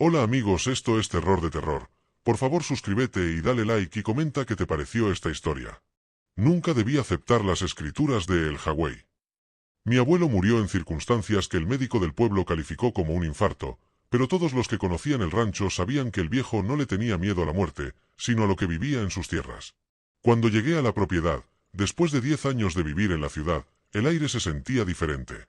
Hola amigos, esto es Terror de Terror. Por favor suscríbete y dale like y comenta qué te pareció esta historia. Nunca debí aceptar las escrituras de El Hawái. Mi abuelo murió en circunstancias que el médico del pueblo calificó como un infarto, pero todos los que conocían el rancho sabían que el viejo no le tenía miedo a la muerte, sino a lo que vivía en sus tierras. Cuando llegué a la propiedad, después de 10 años de vivir en la ciudad, el aire se sentía diferente.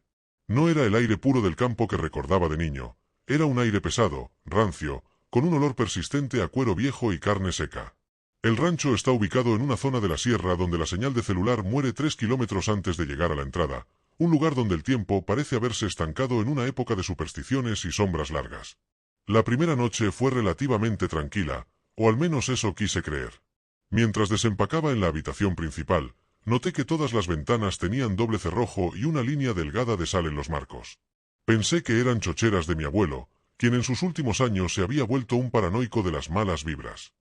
No era el aire puro del campo que recordaba de niño. Era un aire pesado, rancio, con un olor persistente a cuero viejo y carne seca. El rancho está ubicado en una zona de la sierra donde la señal de celular muere 3 kilómetros antes de llegar a la entrada, un lugar donde el tiempo parece haberse estancado en una época de supersticiones y sombras largas. La primera noche fue relativamente tranquila, o al menos eso quise creer. Mientras desempacaba en la habitación principal, noté que todas las ventanas tenían doble cerrojo y una línea delgada de sal en los marcos. Pensé que eran chocheras de mi abuelo, quien en sus últimos años se había vuelto un paranoico de las malas vibras.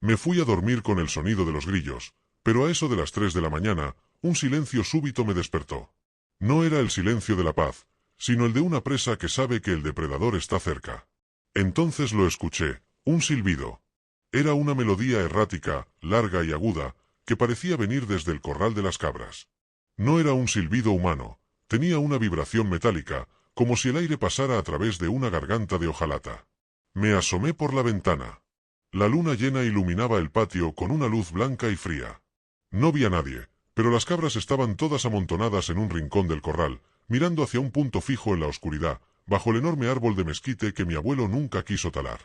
Me fui a dormir con el sonido de los grillos, pero a eso de las 3 de la mañana, un silencio súbito me despertó. No era el silencio de la paz, sino el de una presa que sabe que el depredador está cerca. Entonces lo escuché, un silbido. Era una melodía errática, larga y aguda, que parecía venir desde el corral de las cabras. No era un silbido humano, tenía una vibración metálica, como si el aire pasara a través de una garganta de hojalata. Me asomé por la ventana. La luna llena iluminaba el patio con una luz blanca y fría. No vi a nadie, pero las cabras estaban todas amontonadas en un rincón del corral, mirando hacia un punto fijo en la oscuridad, bajo el enorme árbol de mezquite que mi abuelo nunca quiso talar.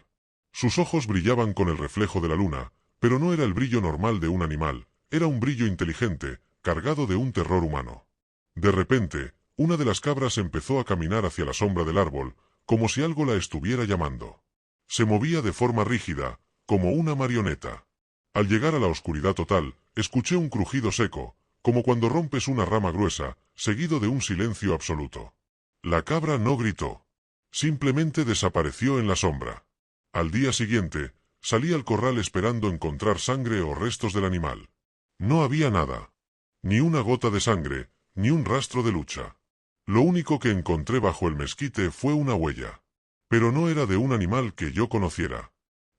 Sus ojos brillaban con el reflejo de la luna, pero no era el brillo normal de un animal, era un brillo inteligente, cargado de un terror humano. De repente, una de las cabras empezó a caminar hacia la sombra del árbol, como si algo la estuviera llamando. Se movía de forma rígida, como una marioneta. Al llegar a la oscuridad total, escuché un crujido seco, como cuando rompes una rama gruesa, seguido de un silencio absoluto. La cabra no gritó. Simplemente desapareció en la sombra. Al día siguiente, salí al corral esperando encontrar sangre o restos del animal. No había nada. Ni una gota de sangre, ni un rastro de lucha. Lo único que encontré bajo el mezquite fue una huella. Pero no era de un animal que yo conociera.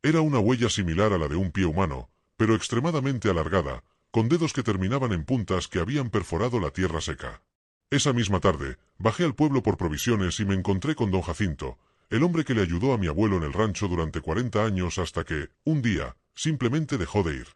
Era una huella similar a la de un pie humano, pero extremadamente alargada, con dedos que terminaban en puntas que habían perforado la tierra seca. Esa misma tarde, bajé al pueblo por provisiones y me encontré con don Jacinto, el hombre que le ayudó a mi abuelo en el rancho durante 40 años hasta que, un día, simplemente dejó de ir.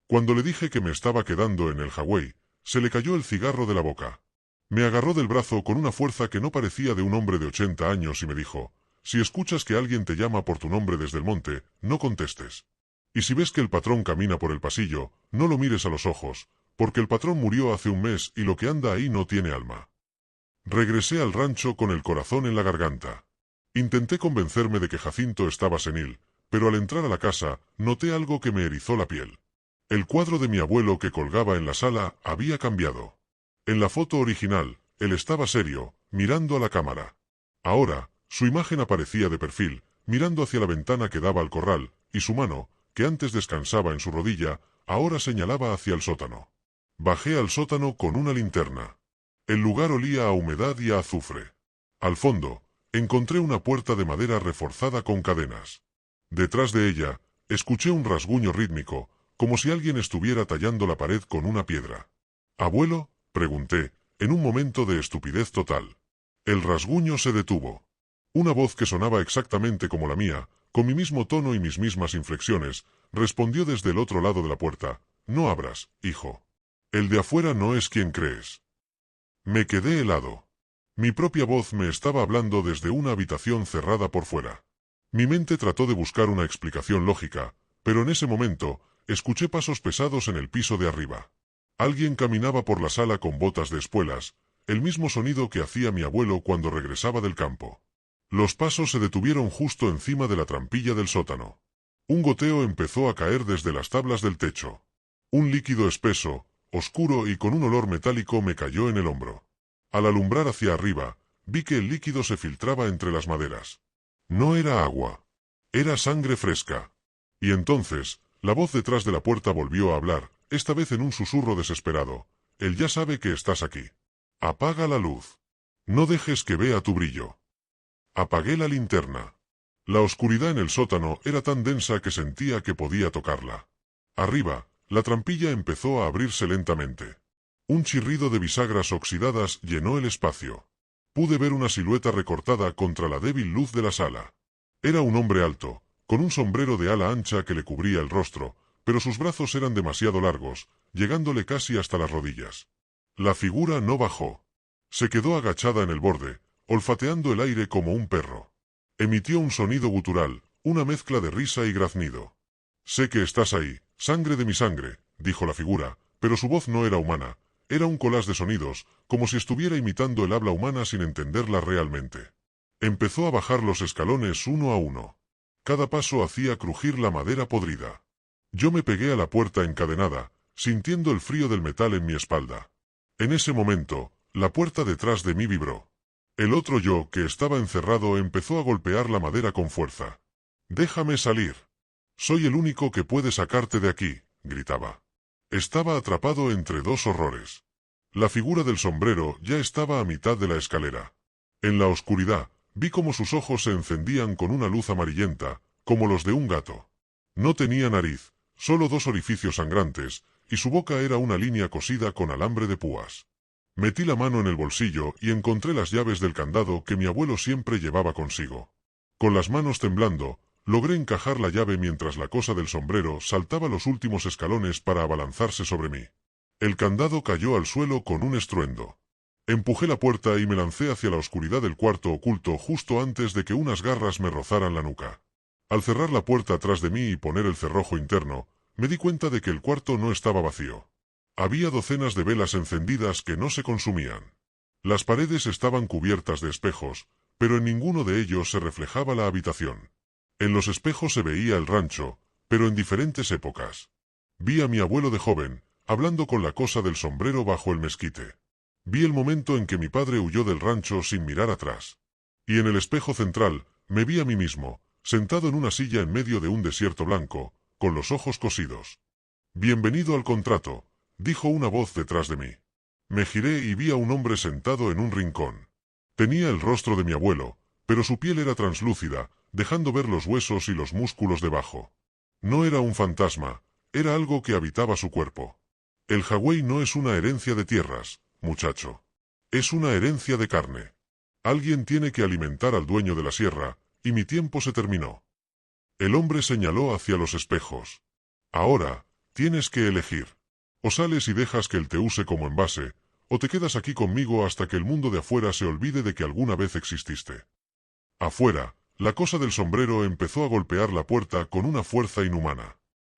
Cuando le dije que me estaba quedando en el Hawái, se le cayó el cigarro de la boca. Me agarró del brazo con una fuerza que no parecía de un hombre de 80 años y me dijo: «Si escuchas que alguien te llama por tu nombre desde el monte, no contestes. Y si ves que el patrón camina por el pasillo, no lo mires a los ojos, porque el patrón murió hace un mes y lo que anda ahí no tiene alma». Regresé al rancho con el corazón en la garganta. Intenté convencerme de que Jacinto estaba senil, pero al entrar a la casa, noté algo que me erizó la piel. El cuadro de mi abuelo que colgaba en la sala había cambiado. En la foto original, él estaba serio, mirando a la cámara. Ahora, su imagen aparecía de perfil, mirando hacia la ventana que daba al corral, y su mano, que antes descansaba en su rodilla, ahora señalaba hacia el sótano. Bajé al sótano con una linterna. El lugar olía a humedad y a azufre. Al fondo, encontré una puerta de madera reforzada con cadenas. Detrás de ella, escuché un rasguño rítmico, como si alguien estuviera tallando la pared con una piedra. «¿Abuelo?», pregunté, en un momento de estupidez total. El rasguño se detuvo. Una voz que sonaba exactamente como la mía, con mi mismo tono y mis mismas inflexiones, respondió desde el otro lado de la puerta: «No abras, hijo. El de afuera no es quien crees». Me quedé helado. Mi propia voz me estaba hablando desde una habitación cerrada por fuera. Mi mente trató de buscar una explicación lógica, pero en ese momento, escuché pasos pesados en el piso de arriba. Alguien caminaba por la sala con botas de espuelas, el mismo sonido que hacía mi abuelo cuando regresaba del campo. Los pasos se detuvieron justo encima de la trampilla del sótano. Un goteo empezó a caer desde las tablas del techo. Un líquido espeso, oscuro y con un olor metálico me cayó en el hombro. Al alumbrar hacia arriba, vi que el líquido se filtraba entre las maderas. No era agua. Era sangre fresca. Y entonces, la voz detrás de la puerta volvió a hablar, esta vez en un susurro desesperado: «Él ya sabe que estás aquí. Apaga la luz. No dejes que vea tu brillo». Apagué la linterna. La oscuridad en el sótano era tan densa que sentía que podía tocarla. Arriba, la trampilla empezó a abrirse lentamente. Un chirrido de bisagras oxidadas llenó el espacio. Pude ver una silueta recortada contra la débil luz de la sala. Era un hombre alto, con un sombrero de ala ancha que le cubría el rostro, pero sus brazos eran demasiado largos, llegándole casi hasta las rodillas. La figura no bajó. Se quedó agachada en el borde, olfateando el aire como un perro. Emitió un sonido gutural, una mezcla de risa y graznido. «Sé que estás ahí, sangre de mi sangre», dijo la figura, pero su voz no era humana, era un collage de sonidos, como si estuviera imitando el habla humana sin entenderla realmente. Empezó a bajar los escalones uno a uno. Cada paso hacía crujir la madera podrida. Yo me pegué a la puerta encadenada, sintiendo el frío del metal en mi espalda. En ese momento, la puerta detrás de mí vibró. El otro yo, que estaba encerrado, empezó a golpear la madera con fuerza. «Déjame salir. Soy el único que puede sacarte de aquí», gritaba. Estaba atrapado entre dos horrores. La figura del sombrero ya estaba a mitad de la escalera. En la oscuridad, vi cómo sus ojos se encendían con una luz amarillenta, como los de un gato. No tenía nariz, solo dos orificios sangrantes, y su boca era una línea cosida con alambre de púas. Metí la mano en el bolsillo y encontré las llaves del candado que mi abuelo siempre llevaba consigo. Con las manos temblando, logré encajar la llave mientras la cosa del sombrero saltaba los últimos escalones para abalanzarse sobre mí. El candado cayó al suelo con un estruendo. Empujé la puerta y me lancé hacia la oscuridad del cuarto oculto justo antes de que unas garras me rozaran la nuca. Al cerrar la puerta tras de mí y poner el cerrojo interno, me di cuenta de que el cuarto no estaba vacío. Había docenas de velas encendidas que no se consumían. Las paredes estaban cubiertas de espejos, pero en ninguno de ellos se reflejaba la habitación. En los espejos se veía el rancho, pero en diferentes épocas. Vi a mi abuelo de joven, hablando con la cosa del sombrero bajo el mezquite. Vi el momento en que mi padre huyó del rancho sin mirar atrás. Y en el espejo central, me vi a mí mismo, sentado en una silla en medio de un desierto blanco, con los ojos cosidos. «Bienvenido al contrato», dijo una voz detrás de mí. Me giré y vi a un hombre sentado en un rincón. Tenía el rostro de mi abuelo, pero su piel era translúcida, dejando ver los huesos y los músculos debajo. No era un fantasma, era algo que habitaba su cuerpo. El Hawái no es una herencia de tierras, muchacho. Es una herencia de carne. Alguien tiene que alimentar al dueño de la sierra, y mi tiempo se terminó. El hombre señaló hacia los espejos. Ahora, tienes que elegir. O sales y dejas que él te use como envase, o te quedas aquí conmigo hasta que el mundo de afuera se olvide de que alguna vez exististe. Afuera, la cosa del sombrero empezó a golpear la puerta con una fuerza inhumana.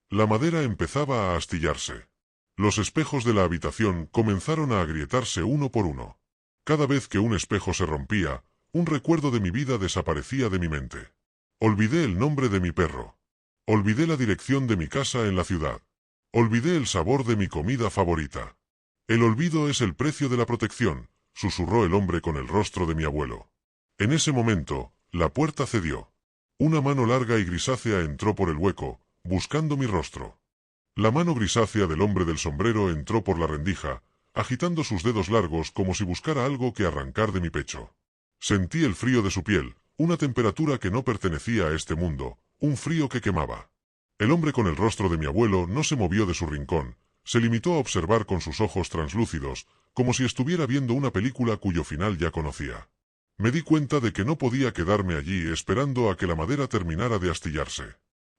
La madera empezaba a astillarse. Los espejos de la habitación comenzaron a agrietarse uno por uno. Cada vez que un espejo se rompía, un recuerdo de mi vida desaparecía de mi mente. Olvidé el nombre de mi perro. Olvidé la dirección de mi casa en la ciudad. Olvidé el sabor de mi comida favorita. «El olvido es el precio de la protección», susurró el hombre con el rostro de mi abuelo. En ese momento, la puerta cedió. Una mano larga y grisácea entró por el hueco, buscando mi rostro. La mano grisácea del hombre del sombrero entró por la rendija, agitando sus dedos largos como si buscara algo que arrancar de mi pecho. Sentí el frío de su piel, una temperatura que no pertenecía a este mundo, un frío que quemaba. El hombre con el rostro de mi abuelo no se movió de su rincón, se limitó a observar con sus ojos translúcidos, como si estuviera viendo una película cuyo final ya conocía. Me di cuenta de que no podía quedarme allí esperando a que la madera terminara de astillarse.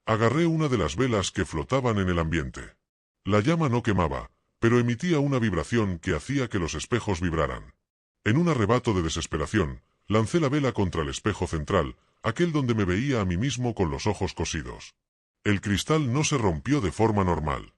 Agarré una de las velas que flotaban en el ambiente. La llama no quemaba, pero emitía una vibración que hacía que los espejos vibraran. En un arrebato de desesperación, lancé la vela contra el espejo central, aquel donde me veía a mí mismo con los ojos cosidos. El cristal no se rompió de forma normal.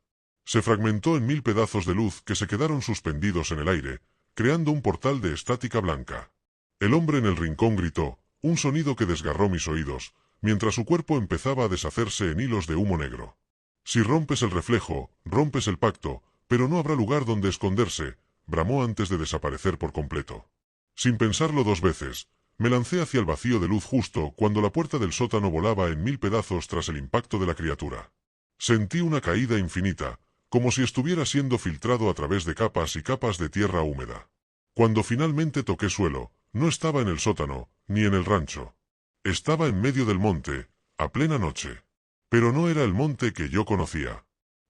Se fragmentó en 1000 pedazos de luz que se quedaron suspendidos en el aire, creando un portal de estática blanca. El hombre en el rincón gritó, un sonido que desgarró mis oídos, mientras su cuerpo empezaba a deshacerse en hilos de humo negro. «Si rompes el reflejo, rompes el pacto, pero no habrá lugar donde esconderse», bramó antes de desaparecer por completo. Sin pensarlo dos veces, me lancé hacia el vacío de luz justo cuando la puerta del sótano volaba en 1000 pedazos tras el impacto de la criatura. Sentí una caída infinita, como si estuviera siendo filtrado a través de capas y capas de tierra húmeda. Cuando finalmente toqué suelo, no estaba en el sótano, ni en el rancho. Estaba en medio del monte, a plena noche. Pero no era el monte que yo conocía.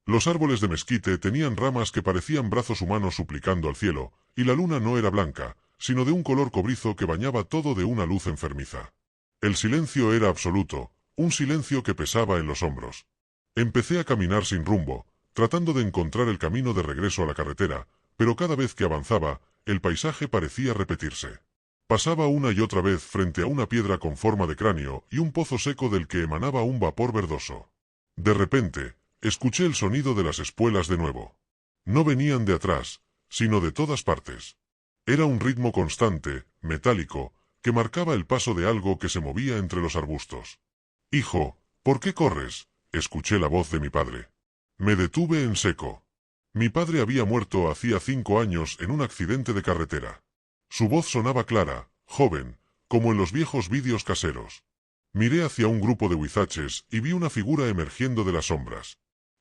Los árboles de mezquite tenían ramas que parecían brazos humanos suplicando al cielo, y la luna no era blanca, sino de un color cobrizo que bañaba todo de una luz enfermiza. El silencio era absoluto, un silencio que pesaba en los hombros. Empecé a caminar sin rumbo, tratando de encontrar el camino de regreso a la carretera, pero cada vez que avanzaba, el paisaje parecía repetirse. Pasaba una y otra vez frente a una piedra con forma de cráneo y un pozo seco del que emanaba un vapor verdoso. De repente, escuché el sonido de las espuelas de nuevo. No venían de atrás, sino de todas partes. Era un ritmo constante, metálico, que marcaba el paso de algo que se movía entre los arbustos. «Hijo, ¿por qué corres?», escuché la voz de mi padre. Me detuve en seco. Mi padre había muerto hacía 5 años en un accidente de carretera. Su voz sonaba clara, joven, como en los viejos vídeos caseros. Miré hacia un grupo de huizaches y vi una figura emergiendo de las sombras.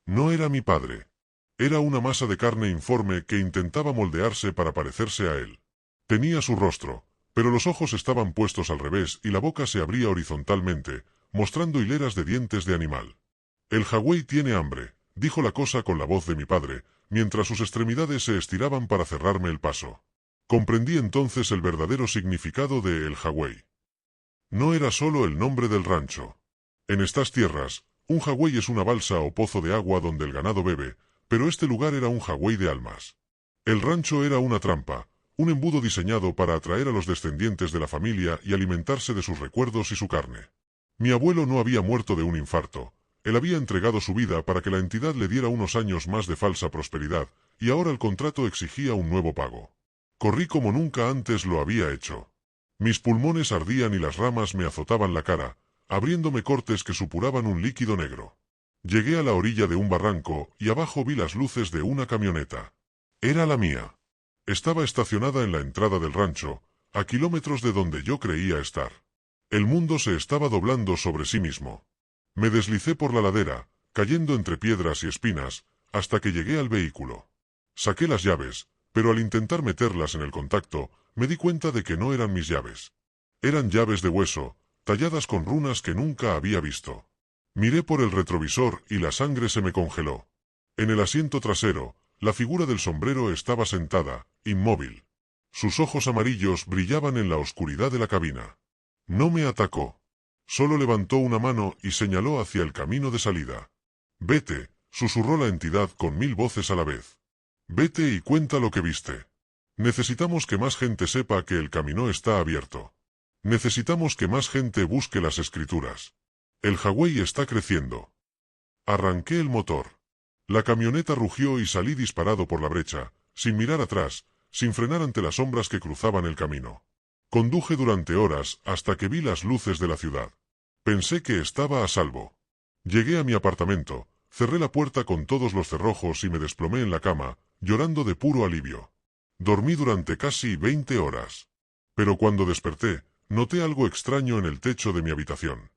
No era mi padre. Era una masa de carne informe que intentaba moldearse para parecerse a él. Tenía su rostro, pero los ojos estaban puestos al revés y la boca se abría horizontalmente, mostrando hileras de dientes de animal. «El Hawái tiene hambre», dijo la cosa con la voz de mi padre, mientras sus extremidades se estiraban para cerrarme el paso. Comprendí entonces el verdadero significado de El Hawái. No era solo el nombre del rancho. En estas tierras, un Hawái es una balsa o pozo de agua donde el ganado bebe, pero este lugar era un Hawái de almas. El rancho era una trampa, un embudo diseñado para atraer a los descendientes de la familia y alimentarse de sus recuerdos y su carne. Mi abuelo no había muerto de un infarto. Él había entregado su vida para que la entidad le diera unos años más de falsa prosperidad, y ahora el contrato exigía un nuevo pago. Corrí como nunca antes lo había hecho. Mis pulmones ardían y las ramas me azotaban la cara, abriéndome cortes que supuraban un líquido negro. Llegué a la orilla de un barranco y abajo vi las luces de una camioneta. Era la mía. Estaba estacionada en la entrada del rancho, a kilómetros de donde yo creía estar. El mundo se estaba doblando sobre sí mismo. Me deslicé por la ladera, cayendo entre piedras y espinas, hasta que llegué al vehículo. Saqué las llaves, pero al intentar meterlas en el contacto, me di cuenta de que no eran mis llaves. Eran llaves de hueso, talladas con runas que nunca había visto. Miré por el retrovisor y la sangre se me congeló. En el asiento trasero, la figura del sombrero estaba sentada, inmóvil. Sus ojos amarillos brillaban en la oscuridad de la cabina. No me atacó. Solo levantó una mano y señaló hacia el camino de salida. «Vete», susurró la entidad con 1000 voces a la vez. «Vete y cuenta lo que viste. Necesitamos que más gente sepa que el camino está abierto. Necesitamos que más gente busque las escrituras. El Hawái está creciendo». Arranqué el motor. La camioneta rugió y salí disparado por la brecha, sin mirar atrás, sin frenar ante las sombras que cruzaban el camino. Conduje durante horas hasta que vi las luces de la ciudad. Pensé que estaba a salvo. Llegué a mi apartamento, cerré la puerta con todos los cerrojos y me desplomé en la cama, llorando de puro alivio. Dormí durante casi 20 horas. Pero cuando desperté, noté algo extraño en el techo de mi habitación.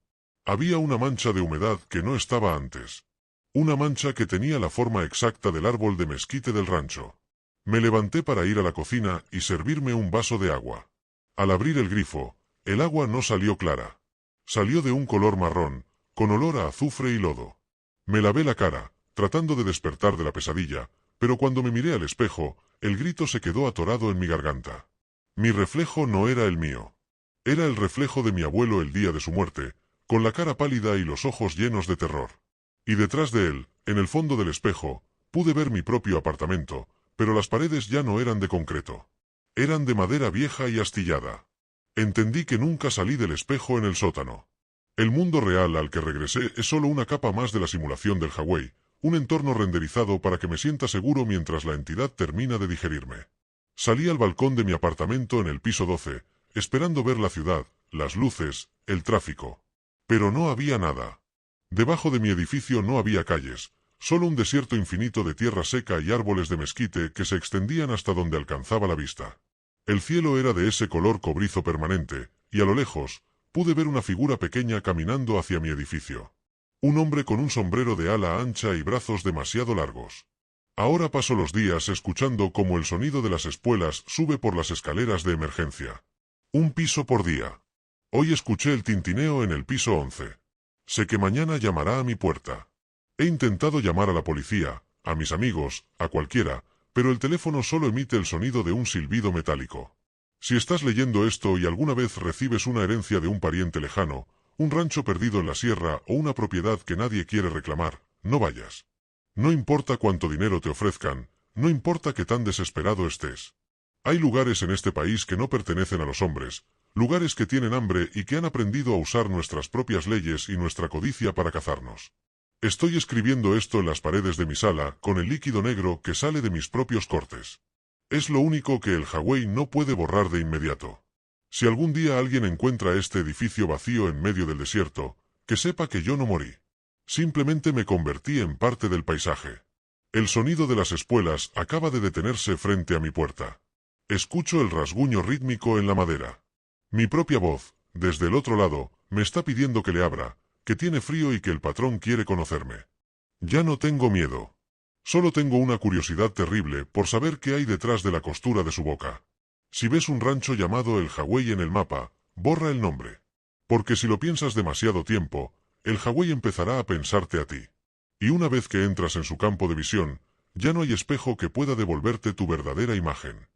Había una mancha de humedad que no estaba antes. Una mancha que tenía la forma exacta del árbol de mezquite del rancho. Me levanté para ir a la cocina y servirme un vaso de agua. Al abrir el grifo, el agua no salió clara. Salió de un color marrón, con olor a azufre y lodo. Me lavé la cara, tratando de despertar de la pesadilla, pero cuando me miré al espejo, el grito se quedó atorado en mi garganta. Mi reflejo no era el mío. Era el reflejo de mi abuelo el día de su muerte, con la cara pálida y los ojos llenos de terror. Y detrás de él, en el fondo del espejo, pude ver mi propio apartamento, pero las paredes ya no eran de concreto. Eran de madera vieja y astillada. Entendí que nunca salí del espejo en el sótano. El mundo real al que regresé es solo una capa más de la simulación del Hawái, un entorno renderizado para que me sienta seguro mientras la entidad termina de digerirme. Salí al balcón de mi apartamento en el piso 12, esperando ver la ciudad, las luces, el tráfico. Pero no había nada. Debajo de mi edificio no había calles, solo un desierto infinito de tierra seca y árboles de mezquite que se extendían hasta donde alcanzaba la vista. El cielo era de ese color cobrizo permanente, y a lo lejos, pude ver una figura pequeña caminando hacia mi edificio. Un hombre con un sombrero de ala ancha y brazos demasiado largos. Ahora paso los días escuchando cómo el sonido de las espuelas sube por las escaleras de emergencia. Un piso por día. Hoy escuché el tintineo en el piso 11. Sé que mañana llamará a mi puerta. He intentado llamar a la policía, a mis amigos, a cualquiera, pero el teléfono solo emite el sonido de un silbido metálico. Si estás leyendo esto y alguna vez recibes una herencia de un pariente lejano, un rancho perdido en la sierra o una propiedad que nadie quiere reclamar, no vayas. No importa cuánto dinero te ofrezcan, no importa qué tan desesperado estés. Hay lugares en este país que no pertenecen a los hombres, lugares que tienen hambre y que han aprendido a usar nuestras propias leyes y nuestra codicia para cazarnos. Estoy escribiendo esto en las paredes de mi sala, con el líquido negro que sale de mis propios cortes. Es lo único que el Hawái no puede borrar de inmediato. Si algún día alguien encuentra este edificio vacío en medio del desierto, que sepa que yo no morí. Simplemente me convertí en parte del paisaje. El sonido de las espuelas acaba de detenerse frente a mi puerta. Escucho el rasguño rítmico en la madera. Mi propia voz, desde el otro lado, me está pidiendo que le abra, que tiene frío y que el patrón quiere conocerme. Ya no tengo miedo. Solo tengo una curiosidad terrible por saber qué hay detrás de la costura de su boca. Si ves un rancho llamado el Hawái en el mapa, borra el nombre. Porque si lo piensas demasiado tiempo, el Hawái empezará a pensarte a ti. Y una vez que entras en su campo de visión, ya no hay espejo que pueda devolverte tu verdadera imagen.